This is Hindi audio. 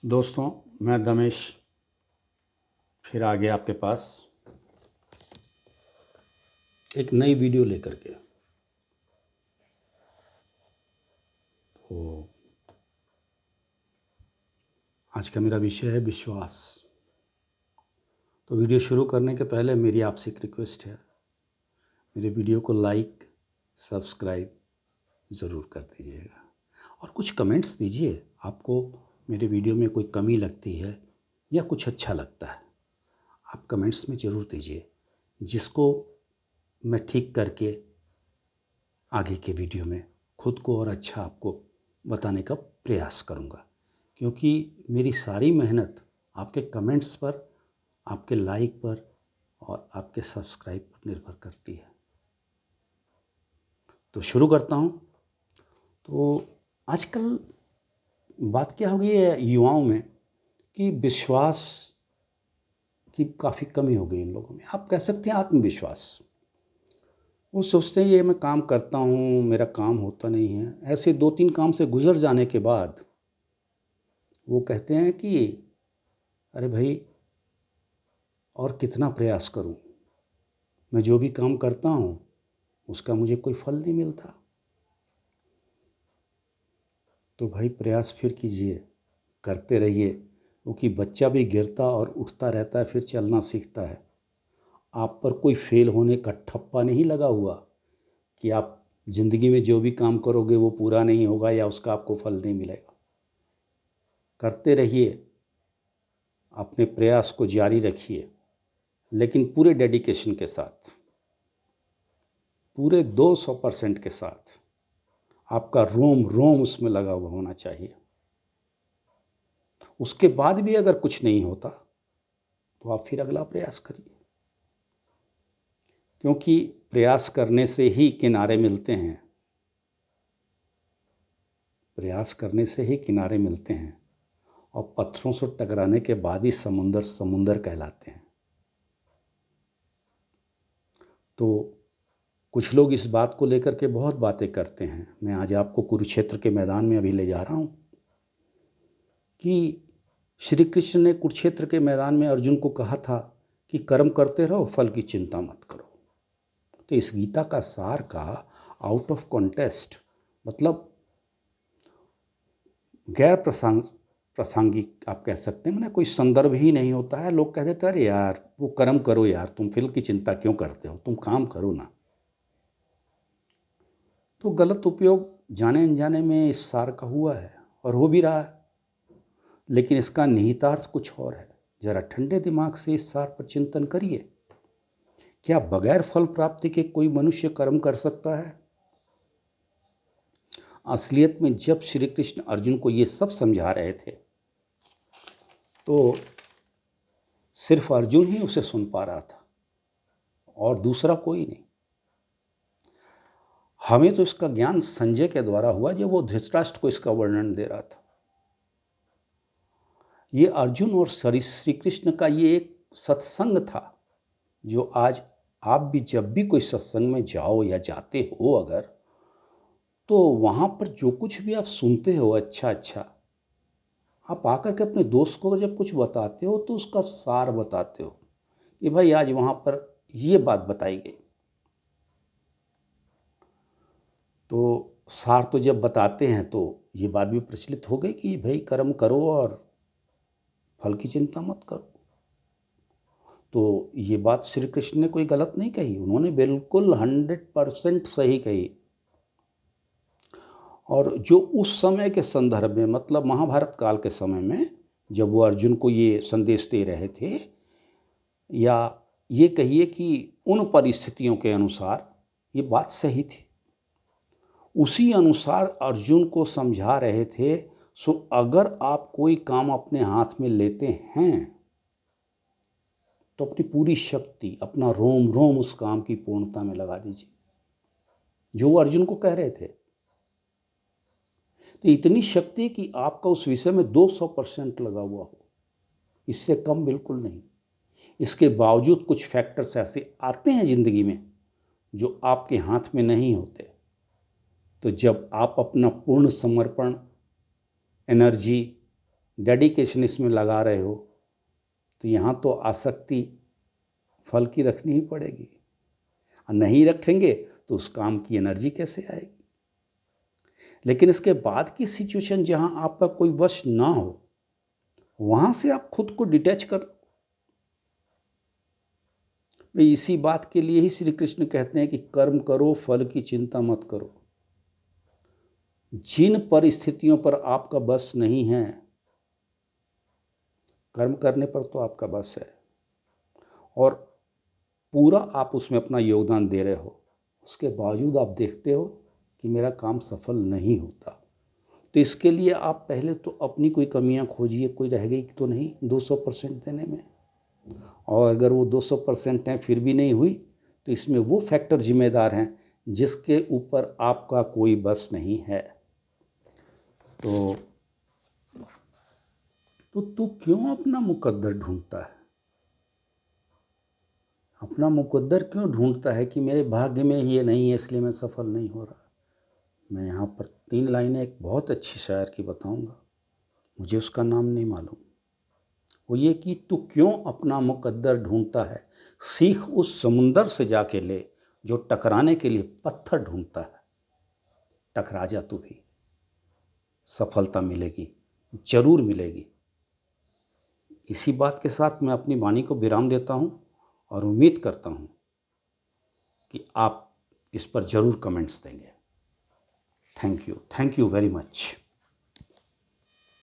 दोस्तों, मैं दमेश फिर आ गया आपके पास एक नई वीडियो लेकर के। तो आज का मेरा विषय है विश्वास। तो वीडियो शुरू करने के पहले मेरी आपसे एक रिक्वेस्ट है, मेरे वीडियो को लाइक सब्सक्राइब ज़रूर कर दीजिएगा और कुछ कमेंट्स दीजिए। आपको मेरे वीडियो में कोई कमी लगती है या कुछ अच्छा लगता है, आप कमेंट्स में ज़रूर दीजिए, जिसको मैं ठीक करके आगे के वीडियो में खुद को और अच्छा आपको बताने का प्रयास करूँगा। क्योंकि मेरी सारी मेहनत आपके कमेंट्स पर, आपके लाइक पर और आपके सब्सक्राइब पर निर्भर करती है। तो शुरू करता हूँ। तो आजकल बात क्या हो गई है युवाओं में कि विश्वास की काफ़ी कमी हो गई इन लोगों में। आप कह सकते हैं आत्मविश्वास। वो सोचते हैं ये मैं काम करता हूँ, मेरा काम होता नहीं है। ऐसे 2-3 काम से गुज़र जाने के बाद वो कहते हैं कि अरे भाई, और कितना प्रयास करूँ, मैं जो भी काम करता हूँ उसका मुझे कोई फल नहीं मिलता। तो भाई प्रयास फिर कीजिए, करते रहिए, क्योंकि बच्चा भी गिरता और उठता रहता है, फिर चलना सीखता है। आप पर कोई फेल होने का ठप्पा नहीं लगा हुआ कि आप ज़िंदगी में जो भी काम करोगे वो पूरा नहीं होगा या उसका आपको फल नहीं मिलेगा। करते रहिए, अपने प्रयास को जारी रखिए, लेकिन पूरे डेडिकेशन के साथ, पूरे 200% के साथ। आपका रोम रोम उसमें लगा हुआ होना चाहिए। उसके बाद भी अगर कुछ नहीं होता तो आप फिर अगला प्रयास करिए, क्योंकि प्रयास करने से ही किनारे मिलते हैं। प्रयास करने से ही किनारे मिलते हैं और पत्थरों से टकराने के बाद ही समुंदर समुंदर कहलाते हैं। तो कुछ लोग इस बात को लेकर के बहुत बातें करते हैं। मैं आज आपको कुरुक्षेत्र के मैदान में अभी ले जा रहा हूँ कि श्री कृष्ण ने कुरुक्षेत्र के मैदान में अर्जुन को कहा था कि कर्म करते रहो, फल की चिंता मत करो। तो इस गीता का सार का आउट ऑफ कॉन्टेस्ट, मतलब गैर प्रासंगिक आप कह सकते हैं, मैंने कोई संदर्भ ही नहीं होता है। लोग कह देते हैं अरे यार वो कर्म करो यार, तुम फल की चिंता क्यों करते हो, तुम काम करो ना। तो गलत उपयोग जाने अनजाने में इस सार का हुआ है और हो भी रहा है, लेकिन इसका निहितार्थ कुछ और है। जरा ठंडे दिमाग से इस सार पर चिंतन करिए। क्या बगैर फल प्राप्ति के कोई मनुष्य कर्म कर सकता है? असलियत में जब श्री कृष्ण अर्जुन को ये सब समझा रहे थे तो सिर्फ अर्जुन ही उसे सुन पा रहा था और दूसरा कोई नहीं। हमें तो इसका ज्ञान संजय के द्वारा हुआ जब वो धृतराष्ट्र को इसका वर्णन दे रहा था। ये अर्जुन और श्री कृष्ण का ये एक सत्संग था, जो आज आप भी जब भी कोई सत्संग में जाओ या जाते हो अगर, तो वहाँ पर जो कुछ भी आप सुनते हो अच्छा, आप आकर के अपने दोस्त को जब कुछ बताते हो तो उसका सार बताते हो कि भाई आज वहाँ पर ये बात बताई गई। तो सार तो जब बताते हैं तो ये बात भी प्रचलित हो गई कि भाई कर्म करो और फल की चिंता मत करो। तो ये बात श्री कृष्ण ने कोई गलत नहीं कही, उन्होंने बिल्कुल 100% सही कही। और जो उस समय के संदर्भ में, मतलब महाभारत काल के समय में जब वो अर्जुन को ये संदेश दे रहे थे, या ये कहिए कि उन परिस्थितियों के अनुसार ये बात सही थी, उसी अनुसार अर्जुन को समझा रहे थे। सो अगर आप कोई काम अपने हाथ में लेते हैं तो अपनी पूरी शक्ति, अपना रोम रोम उस काम की पूर्णता में लगा दीजिए, जो वो अर्जुन को कह रहे थे। तो इतनी शक्ति कि आपका उस विषय में 200% लगा हुआ हो, इससे कम बिल्कुल नहीं। इसके बावजूद कुछ फैक्टर्स ऐसे आते हैं ज़िंदगी में जो आपके हाथ में नहीं होते। तो जब आप अपना पूर्ण समर्पण, एनर्जी डेडिकेशन इसमें लगा रहे हो, तो यहाँ तो आसक्ति फल की रखनी ही पड़ेगी। और नहीं रखेंगे तो उस काम की एनर्जी कैसे आएगी। लेकिन इसके बाद की सिचुएशन जहाँ आपका कोई वश ना हो, वहाँ से आप खुद को डिटैच कर। भाई इसी बात के लिए ही श्री कृष्ण कहते हैं कि कर्म करो, फल की चिंता मत करो। जिन परिस्थितियों पर आपका बस नहीं है, कर्म करने पर तो आपका बस है और पूरा आप उसमें अपना योगदान दे रहे हो, उसके बावजूद आप देखते हो कि मेरा काम सफल नहीं होता, तो इसके लिए आप पहले तो अपनी कोई कमियां खोजिए, कोई रह गई तो नहीं 200% देने में। और अगर वो 200% हैं फिर भी नहीं हुई, तो इसमें वो फैक्टर जिम्मेदार हैं जिसके ऊपर आपका कोई बस नहीं है। तो तू क्यों अपना मुकद्दर ढूंढता है? अपना मुकद्दर क्यों ढूंढता है कि मेरे भाग्य में ये नहीं है इसलिए मैं सफल नहीं हो रहा। मैं यहाँ पर 3 लाइनें एक बहुत अच्छी शायर की बताऊंगा, मुझे उसका नाम नहीं मालूम। वो ये कि तू क्यों अपना मुकद्दर ढूंढता है, सीख उस समुंदर से जाके ले जो टकराने के लिए पत्थर ढूंढता है। टकरा जा तू भी, सफलता मिलेगी, जरूर मिलेगी। इसी बात के साथ मैं अपनी वाणी को विराम देता हूँ और उम्मीद करता हूँ कि आप इस पर ज़रूर कमेंट्स देंगे। Thank you very much.